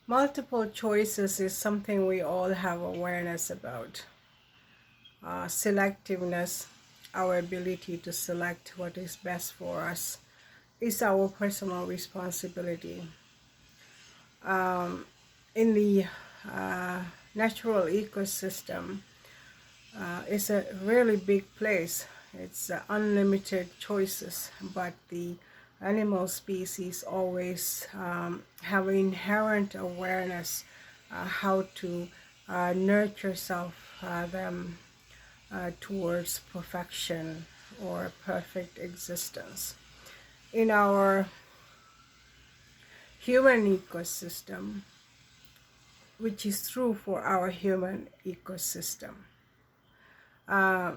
Multiple choices is something we all have awareness about. Selectiveness, our ability to select what is best for us, is our personal responsibility. In the uh, natural ecosystem, it's a really big place. It's unlimited choices, but the animal species always have inherent awareness how to nurture them towards perfection or perfect existence. In our human ecosystem, which is true for our human ecosystem, uh,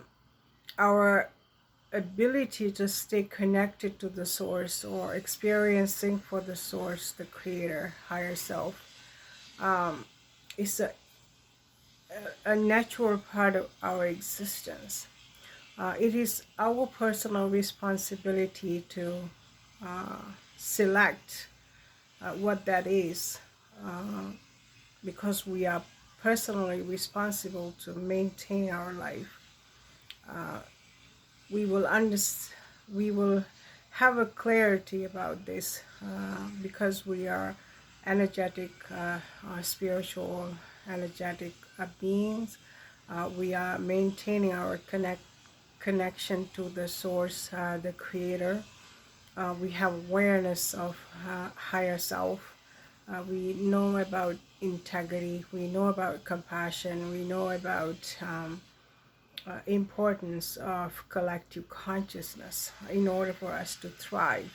our ability to stay connected to the source or experiencing for the source, the creator, higher self, is a natural part of our existence. It is our personal responsibility to uh, select what that is, because we are personally responsible to maintain our life. We will we will have a clarity about this because we are energetic, spiritual, energetic beings. We are maintaining our connection to the source, the creator. We have awareness of higher self. We know about integrity. We know about compassion. We know about importance of collective consciousness in order for us to thrive,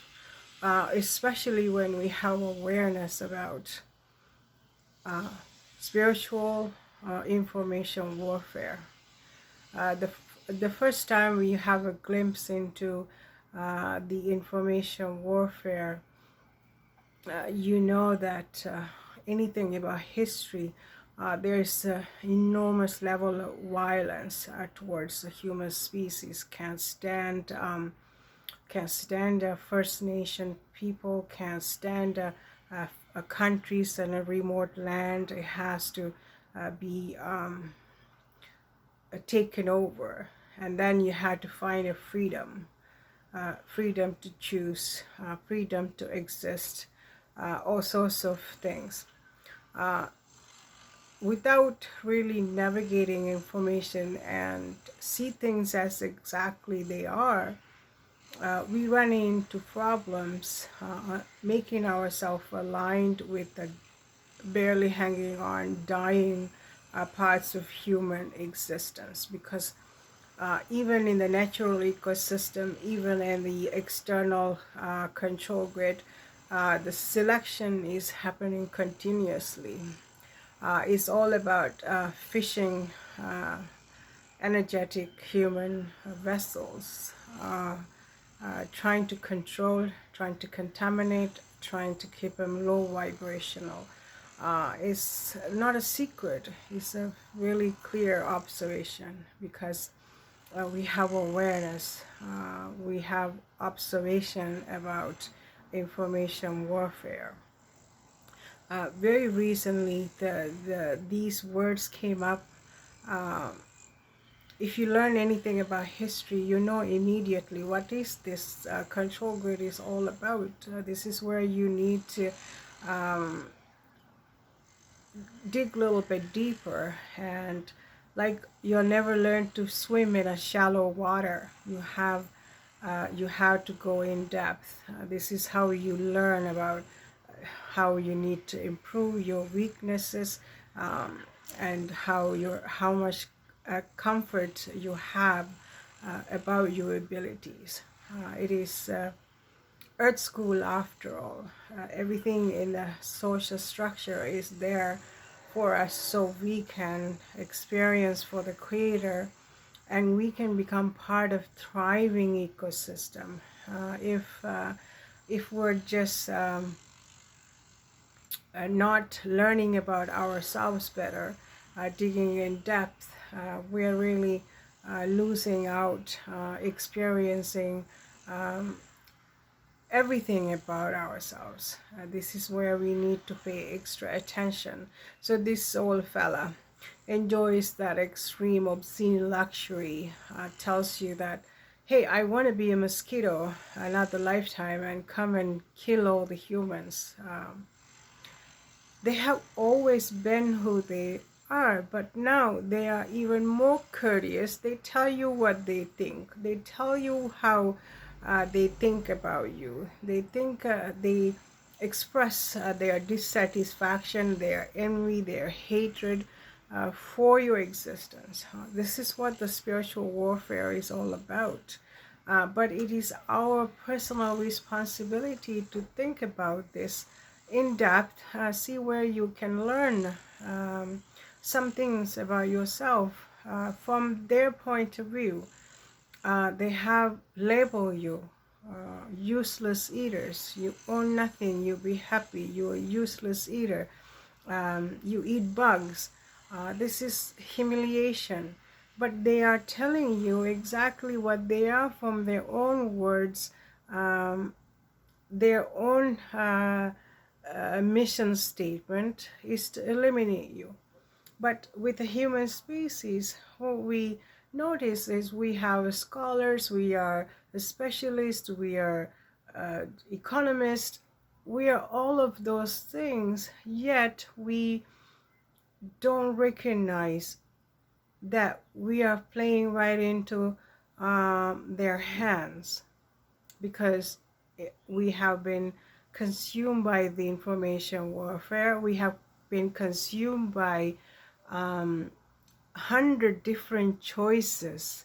especially when we have awareness about spiritual information warfare. The first time we have a glimpse into the information warfare, you know that anything about history, there's an enormous level of violence towards the human species. Can't stand First Nation people, can't stand countries in a remote land. It has to be taken over, and then you had to find a freedom, freedom to choose, freedom to exist, all sorts of things. Without really navigating information and see things as exactly they are, we run into problems, making ourselves aligned with the barely hanging on, dying parts of human existence. Because even in the natural ecosystem, even in the external control grid, the selection is happening continuously. It's all about fishing energetic human vessels, trying to control, trying to contaminate, trying to keep them low vibrational. It's not a secret, it's a really clear observation because we have awareness, we have observation about information warfare. Very recently, these words came up. If you learn anything about history, you know immediately what is this control grid is all about. This is where you need to dig a little bit deeper, and like you'll never learn to swim in a shallow water. You have to go in depth. This is how you learn about how you need to improve your weaknesses, and how much comfort you have about your abilities. It is Earth School after all. Everything in the social structure is there for us so we can experience for the creator, and we can become part of thriving ecosystem. If we're just not learning about ourselves better, digging in depth, we're really losing out, experiencing everything about ourselves. This is where we need to pay extra attention. So this old fella enjoys that extreme obscene luxury, tells you that, hey, I want to be a mosquito another lifetime and come and kill all the humans. They have always been who they are, but now they are even more courteous. They tell you what they think. They tell you how they think about you. They express their dissatisfaction, their envy, their hatred for your existence. This is what the spiritual warfare is all about. But it is our personal responsibility to think about this in depth, see where you can learn some things about yourself from their point of view. They have labeled you useless eaters. You own nothing. You be happy. You're a useless eater. You eat bugs. This is humiliation. But they are telling you exactly what they are from their own words, their own mission statement is to eliminate you. But with the human species, what we notice is we have scholars, we are specialists, we are economists, we are all of those things, yet we don't recognize that we are playing right into their hands, because we have been consumed by the information warfare. We have been consumed by 100 different choices.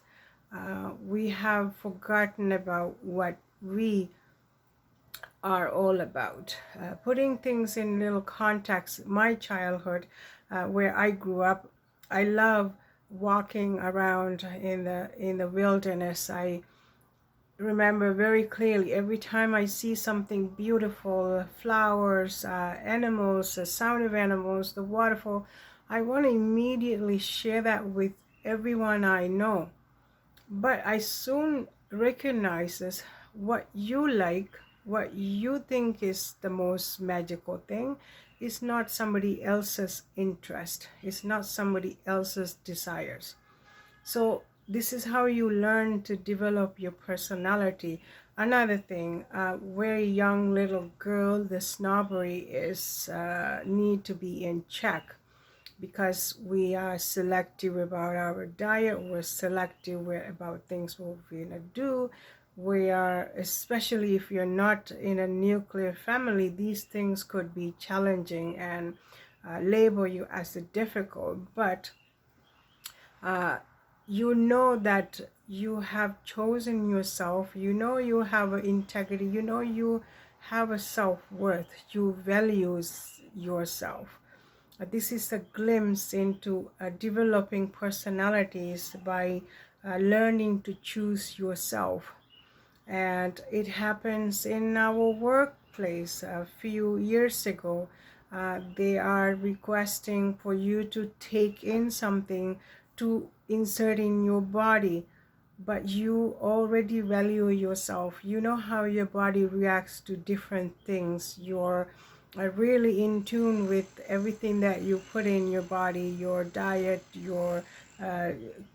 We have forgotten about what we are all about. Putting things in little context, my childhood, where I grew up, I love walking around in the wilderness. I remember very clearly every time I see something beautiful, flowers, animals, the sound of animals, the waterfall, I want to immediately share that with everyone I know. But I soon recognizes what you like, what you think is the most magical thing, is not somebody else's interest. It's not somebody else's desires. So this is how you learn to develop your personality. Another thing, very young little girl, the snobbery is need to be in check, because we are selective about our diet. We're selective about things we're gonna do. We are, especially if you're not in a nuclear family, these things could be challenging and label you as a difficult. But you know that you have chosen yourself, you know you have integrity, you know you have a self-worth, you values yourself. This is a glimpse into developing personalities by learning to choose yourself. And it happens in our workplace. A few years ago, they are requesting for you to take in something to insert in your body, but you already value yourself. You know how your body reacts to different things. You're really in tune with everything that you put in your body, your diet, your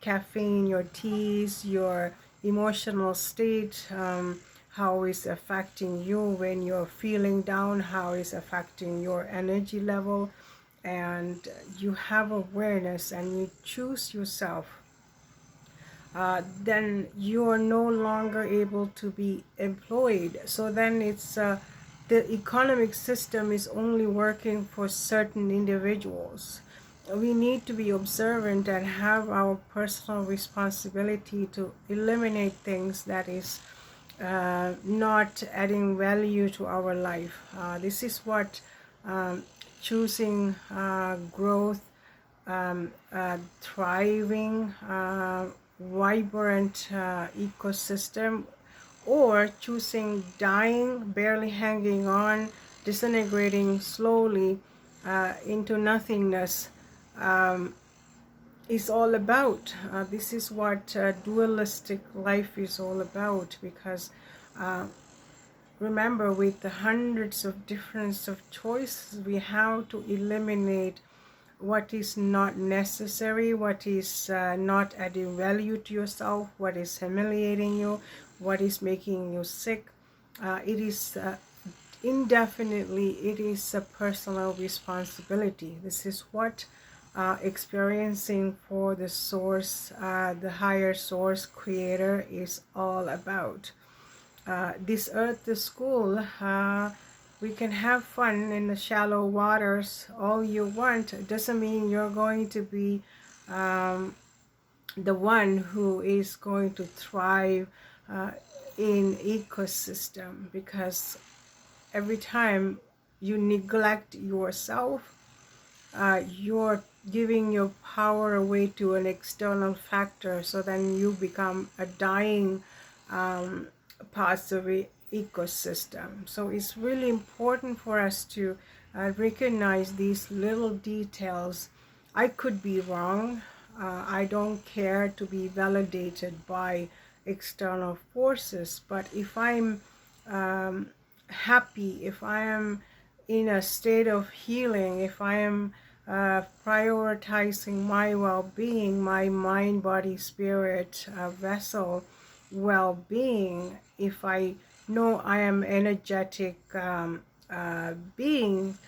caffeine, your teas, your emotional state, how is affecting you when you're feeling down, how is affecting your energy level. And you have awareness and you choose yourself, then you are no longer able to be employed. So then it's the economic system is only working for certain individuals. We need to be observant and have our personal responsibility to eliminate things that is not adding value to our life. This is what choosing growth, thriving, vibrant ecosystem, or choosing dying, barely hanging on, disintegrating slowly into nothingness, is all about. This is what dualistic life is all about, because remember, with the hundreds of different of choices, we have to eliminate what is not necessary, what is not adding value to yourself, what is humiliating you, what is making you sick. It is indefinitely, it is a personal responsibility. This is what experiencing for the source, the higher source creator is all about. This earth, the school, we can have fun in the shallow waters all you want. It doesn't mean you're going to be the one who is going to thrive in ecosystem, because every time you neglect yourself, you're giving your power away to an external factor, so then you become a dying parts of the ecosystem. So it's really important for us to recognize these little details. I could be wrong. I don't care to be validated by external forces, but if I'm happy, if I am in a state of healing, if I am prioritizing my well-being, my mind, body, spirit, vessel well-being, if I know I am energetic being,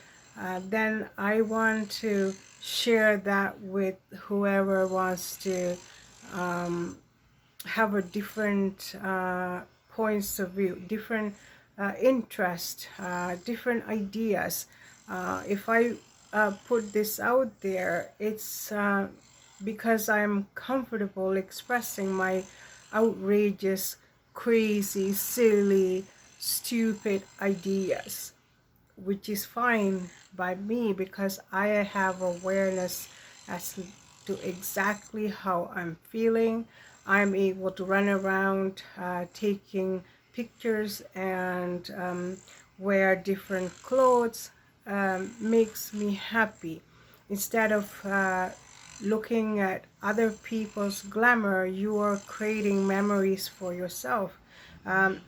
then I want to share that with whoever wants to have a different points of view, different interest, different ideas. If I put this out there, it's because I'm comfortable expressing my outrageous, crazy, silly, stupid ideas, which is fine by me, because I have awareness as to exactly how I'm feeling. I'm able to run around taking pictures and wear different clothes. Makes me happy. Instead of looking at other people's glamour, you are creating memories for yourself. Um,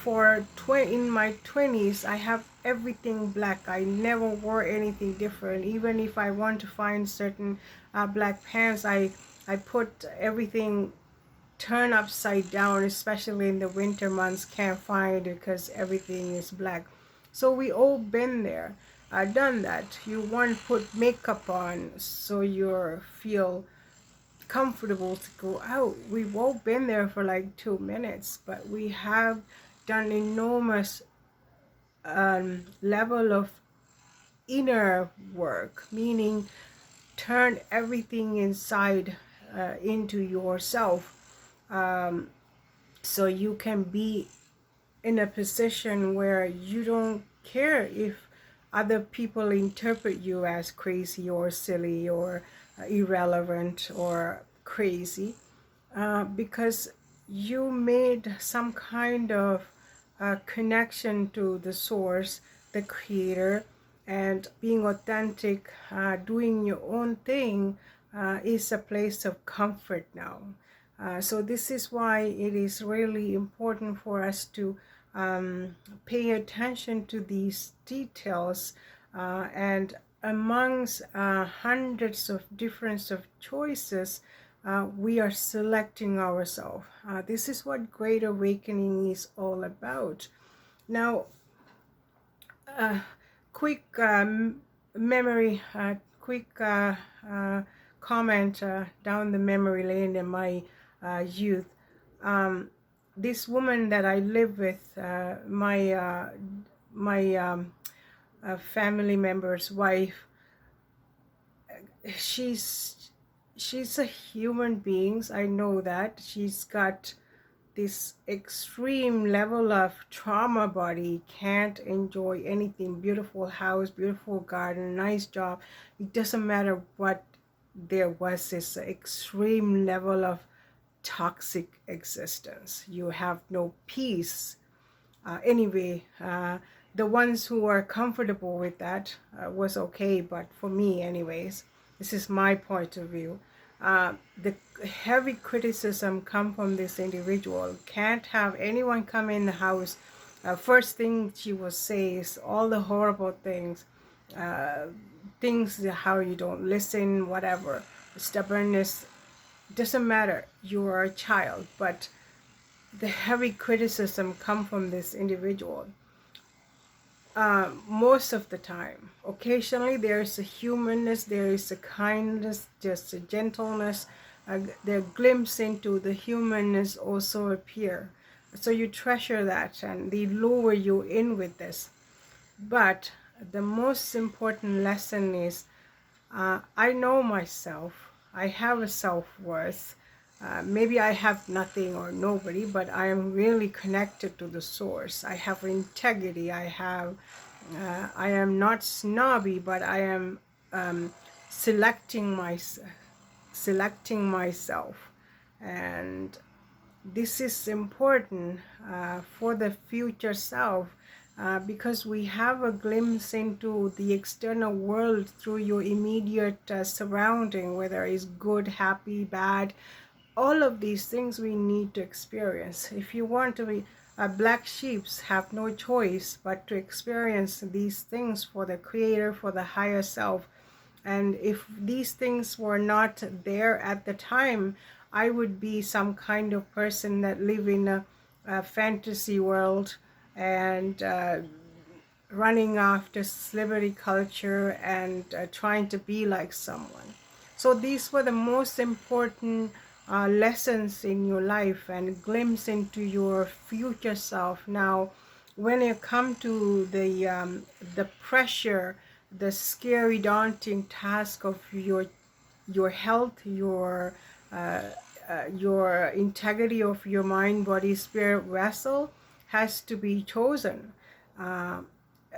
in my 20s, I have everything black. I never wore anything different. Even if I want to find certain black pants, I put everything turned upside down, especially in the winter months. Can't find it because everything is black. So we all been there. I've done that. You want to put makeup on so you feel comfortable to go out. We've all been there for like 2 minutes, but we have done enormous level of inner work, meaning turn everything inside into yourself, so you can be in a position where you don't care if other people interpret you as crazy or silly or irrelevant or crazy, because you made some kind of connection to the source, the creator, and being authentic, doing your own thing is a place of comfort now. So this is why it is really important for us to pay attention to these details, and amongst hundreds of different of choices, we are selecting ourselves. This is what Great Awakening is all about. Now, quick memory, quick comment down the memory lane in my youth. This woman that I live with, my family member's wife, she's a human being. I know that she's got this extreme level of trauma body, can't enjoy anything. Beautiful house, beautiful garden, nice job. It doesn't matter what there was, this extreme level of toxic existence. You have no peace. Anyway, the ones who are comfortable with that was okay, but for me anyways, this is my point of view. The heavy criticism come from this individual. Can't have anyone come in the house First thing she will say is all the horrible things, uh, things how you don't listen, whatever, stubbornness. Doesn't matter, you are a child, but the heavy criticism come from this individual. Most of the time, occasionally there is a humanness, there is a kindness, just a gentleness, their glimpse into the humanness also appear. So you treasure that and they lure you in with this. But the most important lesson is, I know myself. I have a self-worth. Maybe I have nothing or nobody, but I am really connected to the source. I have integrity. I am not snobby, but I am selecting myself, and this is important for the future self, because we have a glimpse into the external world through your immediate surrounding, whether it's good, happy, bad. All of these things we need to experience. If you want to be black sheeps, have no choice but to experience these things for the creator, for the higher self. And if these things were not there at the time, I would be some kind of person that live in a fantasy world and running after celebrity culture and trying to be like someone. So these were the most important lessons in your life and glimpse into your future self. Now, when you come to the pressure, the scary, daunting task of your health, your integrity of your mind, body, spirit vessel has to be chosen. Uh,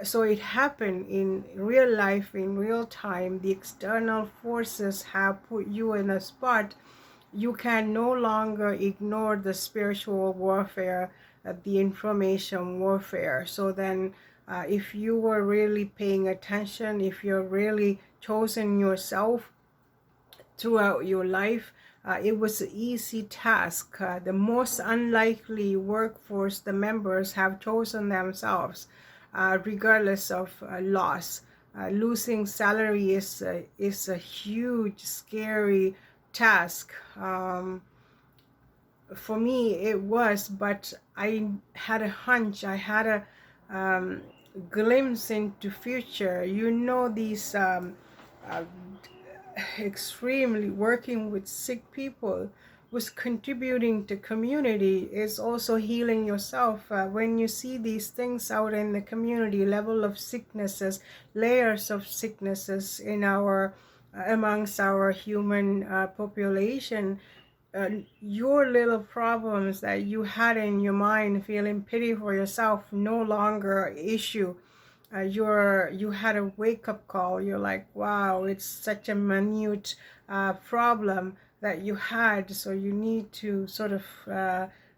so it happened in real life, in real time. The external forces have put you in a spot. You can no longer ignore the spiritual warfare, the information warfare. So then if you were really paying attention, if you're really chosen yourself throughout your life, it was an easy task. The most unlikely workforce, the members have chosen themselves, regardless of loss. Losing salary is a huge, scary task. For me, it was, but I had a hunch. I had a glimpse into future. You know, these uh, extremely working with sick people was contributing to community, is also healing yourself. When you see these things out in the community, level of sicknesses, layers of sicknesses in our amongst our human population, your little problems that you had in your mind, feeling pity for yourself, no longer an issue. You had a wake-up call. You're like, wow, it's such a minute problem that you had, so you need to sort of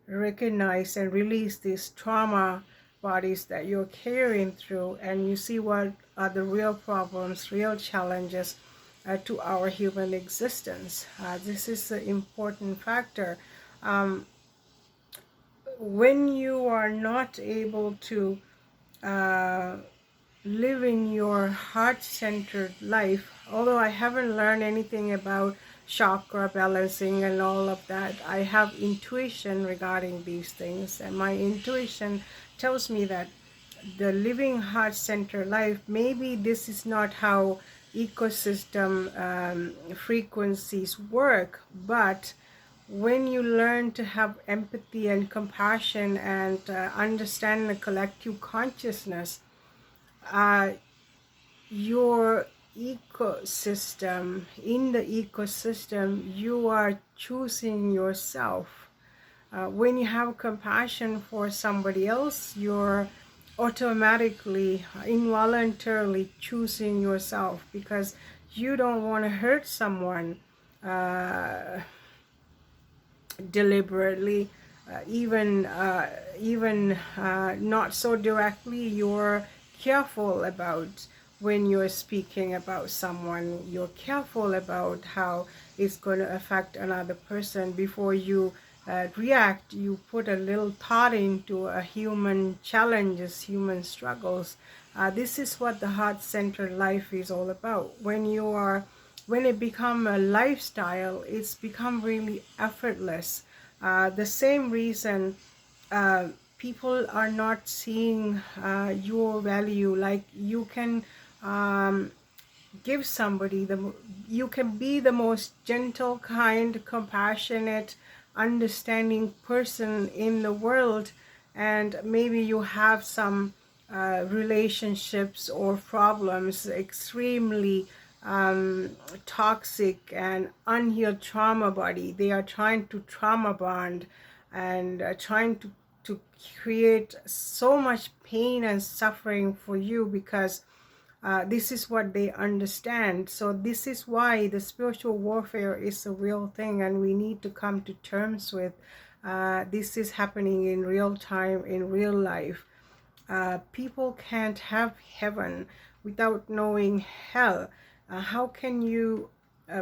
recognize and release these trauma bodies that you're carrying through, and you see what are the real problems, real challenges to our human existence. This is an important factor. Um, when you are not able to uh, living your heart-centered life, although I haven't learned anything about chakra balancing and all of that, I have intuition regarding these things, and my intuition tells me that the living heart-centered life, maybe this is not how ecosystem frequencies work, but when you learn to have empathy and compassion and understand the collective consciousness, uh, your ecosystem, in the ecosystem, you are choosing yourself. When you have compassion for somebody else, you're automatically, involuntarily choosing yourself, because you don't want to hurt someone deliberately, even not so directly. You're careful about when you're speaking about someone. You're careful about how it's going to affect another person before you react, you put a little thought into human challenges, human struggles. This is what the heart-centered life is all about. When it become a lifestyle, it's become really effortless. The same reason uh, people are not seeing your value. Like you can um, give somebody you can be the most gentle, kind, compassionate, understanding person in the world, and maybe you have some relationships or problems, extremely toxic and unhealed trauma body. They are trying to trauma bond and trying to create so much pain and suffering for you, because this is what they understand. So this is why the spiritual warfare is a real thing, and we need to come to terms with this is happening in real time, in real life. People can't have heaven without knowing hell. How can you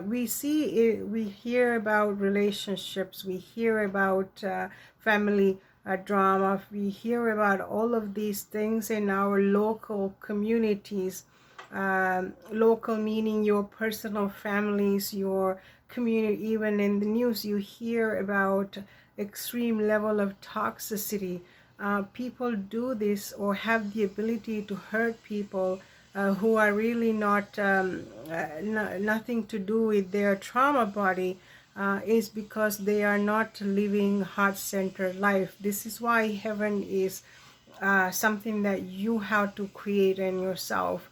we see it, we hear about relationships, we hear about family drama, we hear about all of these things in our local communities. Local meaning your personal families, your community. Even in the news you hear about extreme level of toxicity. People do this or have the ability to hurt people who are really not nothing to do with their trauma body, is because they are not living heart-centered life. This is why heaven is something that you have to create in yourself.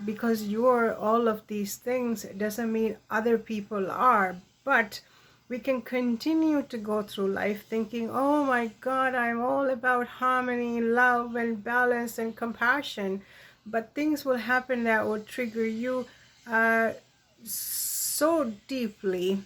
Because you're all of these things, it doesn't mean other people are. But we can continue to go through life thinking, oh my God, I'm all about harmony, love, and balance and compassion. But things will happen that will trigger you so deeply,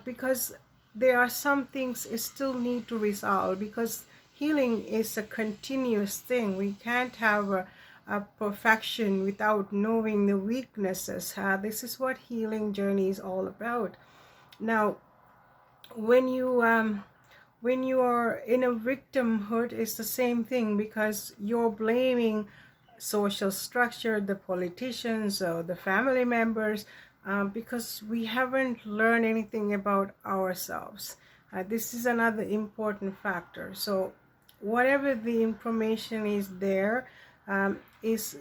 because there are some things that still need to resolve, because healing is a continuous thing. We can't have a perfection without knowing the weaknesses. This is what healing journey is all about. Now, when you are in a victimhood, it's the same thing, because you're blaming social structure, the politicians or the family members, because we haven't learned anything about ourselves. This is another important factor. So whatever the information is there, is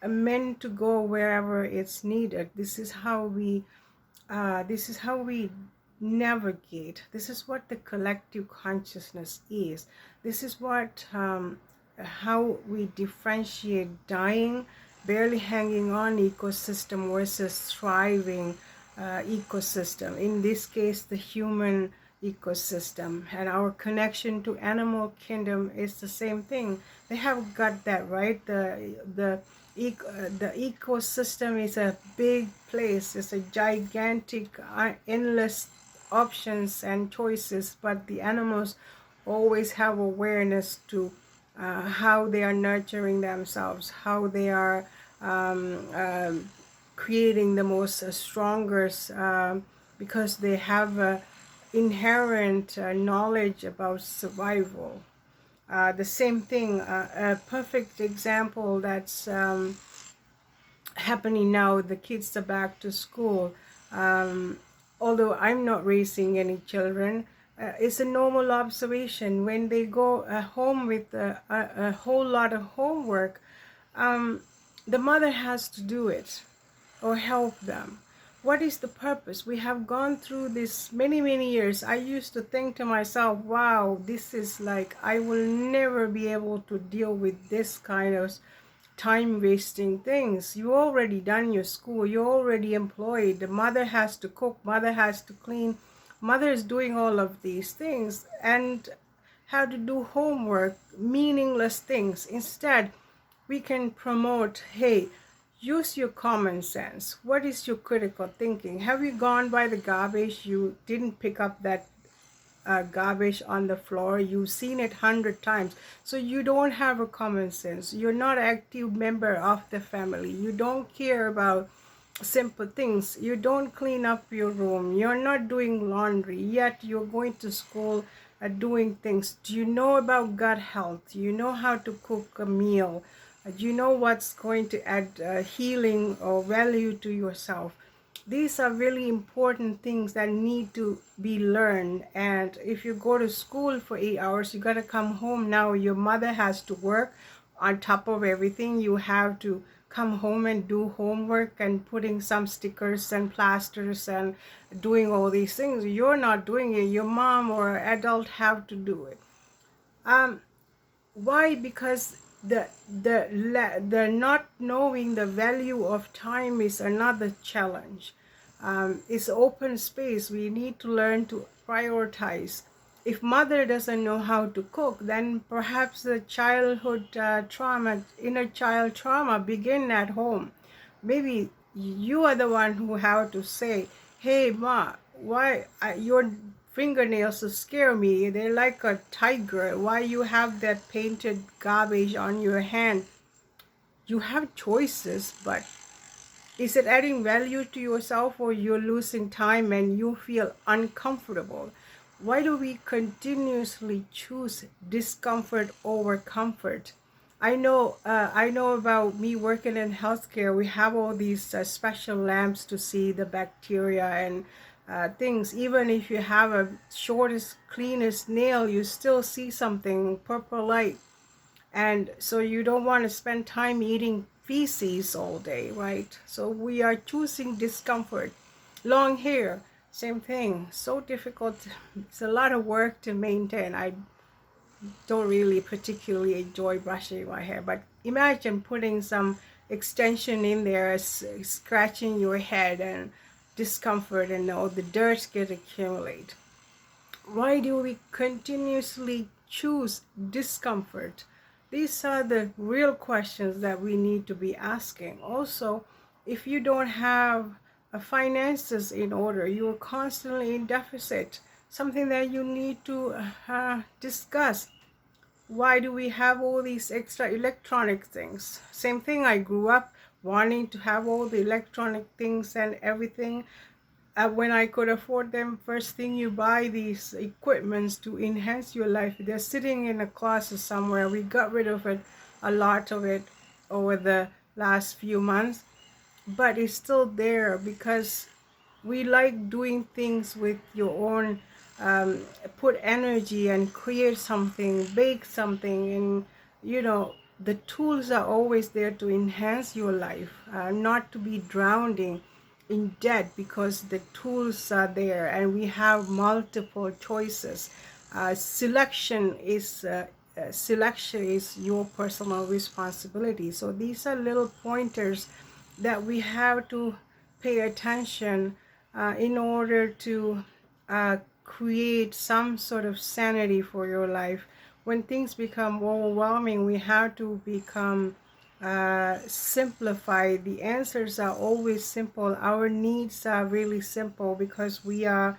meant to go wherever it's needed. This is how we navigate. This is what the collective consciousness is. This is what how we differentiate dying, barely hanging on ecosystem versus thriving ecosystem. In this case, the human ecosystem, and our connection to animal kingdom is the same thing. They have got that right. The ecosystem is a big place. It's a gigantic, endless options and choices, but the animals always have awareness to how they are nurturing themselves, how they are creating the most strongest, because they have inherent knowledge about survival. The same thing, a perfect example that's happening now, the kids are back to school. Although I'm not raising any children, it's a normal observation. When they go home with a whole lot of homework, the mother has to do it or help them. What is the purpose? We have gone through this many years. I used to think to myself, wow, this is like, I will never be able to deal with this kind of time wasting things. You already done your school, you're already employed, the mother has to cook, mother has to clean, mother is doing all of these things, and how to do homework, meaningless things. Instead, we can promote, hey, use your common sense. What is your critical thinking? Have you gone by the garbage? You didn't pick up that garbage on the floor. You've seen it 100 times. So you don't have a common sense. You're not an active member of the family. You don't care about simple things. You don't clean up your room, you're not doing laundry, yet you're going to school doing things. Do you know about gut health? Do you know how to cook a meal? Do you know what's going to add healing or value to yourself? These are really important things that need to be learned. And if you go to school for 8 hours, you got to come home. Now your mother has to work on top of everything. You have to come home and do homework and putting some stickers and plasters and doing all these things. You're not doing it. Your mom or adult have to do it. Why? Because the not knowing the value of time is another challenge. It's open space. We need to learn to prioritize. If mother doesn't know how to cook, then perhaps the childhood trauma, inner child trauma, begin at home. Maybe you are the one who have to say, "Hey, ma, why your fingernails scare me? They're like a tiger. Why you have that painted garbage on your hand?" You have choices, but is it adding value to yourself, or you're losing time and you feel uncomfortable? Why do we continuously choose discomfort over comfort? I know about me working in healthcare. We have all these special lamps to see the bacteria and things. Even if you have a shortest, cleanest nail, you still see something, purple light. And so you don't want to spend time eating feces all day, right? So we are choosing discomfort. Long hair, same thing. So difficult. It's a lot of work to maintain. I don't really particularly enjoy brushing my hair, but imagine putting some extension in there, scratching your head and discomfort, and all the dirt get accumulate. Why do we continuously choose discomfort? These are the real questions that we need to be asking. Also, if you don't have finances in order, you are constantly in deficit, something that you need to discuss. Why do we have all these extra electronic things? Same thing, I grew up wanting to have all the electronic things and everything. When I could afford them, first thing you buy these equipments to enhance your life. They're sitting in a closet somewhere. We got rid of it, a lot of it, over the last few months, but it's still there because we like doing things with your own, put energy and create something, bake something, and the tools are always there to enhance your life, not to be drowning in debt, because the tools are there and we have multiple choices. Selection is your personal responsibility. So these are little pointers that we have to pay attention in order to create some sort of sanity for your life. When things become overwhelming, we have to become simplify. The answers are always simple. Our needs are really simple because we are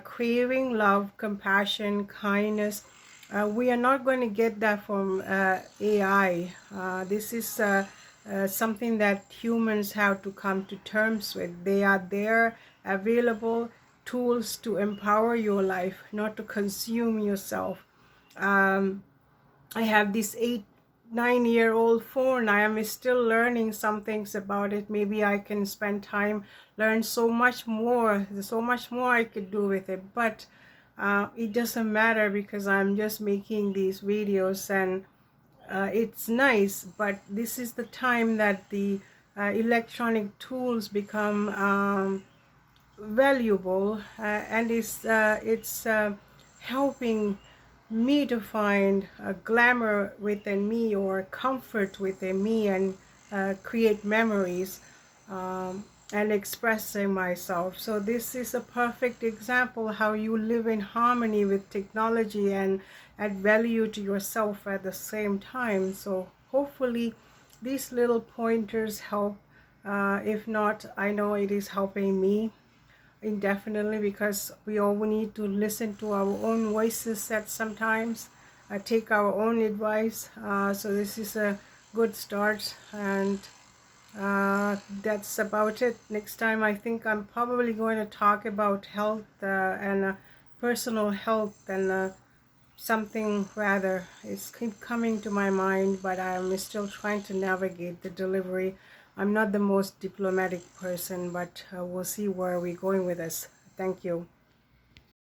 craving love, compassion, kindness. We are not going to get that from AI. This is something that humans have to come to terms with. They are there, available tools to empower your life, not to consume yourself. I have this 9-year-old phone. I am still learning some things about it. Maybe I can spend time, learn so much more. There's so much more I could do with it, but it doesn't matter because I'm just making these videos, and it's nice, but this is the time that the electronic tools become valuable, and it's helping me to find a glamour within me or comfort within me, and create memories, and expressing myself. So this is a perfect example how you live in harmony with technology and add value to yourself at the same time. So hopefully these little pointers help. If not, I know it is helping me indefinitely, because we all need to listen to our own voices at sometimes, take our own advice. So this is a good start, and That's about it. Next time, I think I'm probably going to talk about health and personal health and something rather. It's keep coming to my mind, but I'm still trying to navigate the delivery. I'm not the most diplomatic person, but we'll see where we're going with this. Thank you.